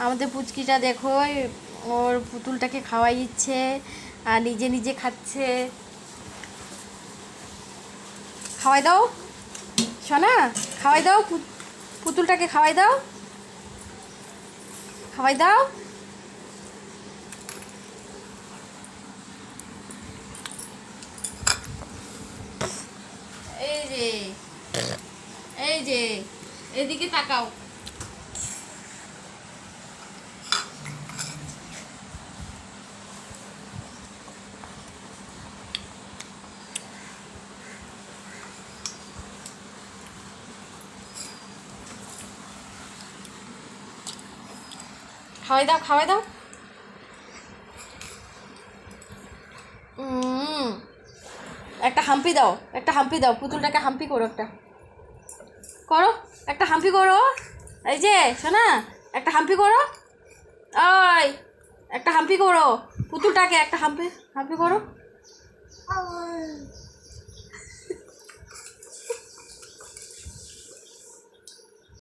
আমাদের পুচকিটা দেখো ওর পুতুলটাকে খাওয়াই দিচ্ছে আর নিজে নিজে খাচ্ছে। খাওয়াই দাও সোনা, খাওয়াই দাও, পুতুলটাকে খাওয়াই দাও, খাওয়াই দাও। এই যে, এই যে, এদিকে তাকাও। খাওয়াই দাও, খাওয়াই দাও। একটা হাম্পি দাও, একটা হাম্পি দাও, পুতুলটাকে হাম্পি করো, একটা করো, একটা হাম্পি করো। এই যে শোনা, একটা হাম্পি করো। ওই একটা হাম্পি করো, পুতুলটাকে একটা হাম্পি হাম্পি করো।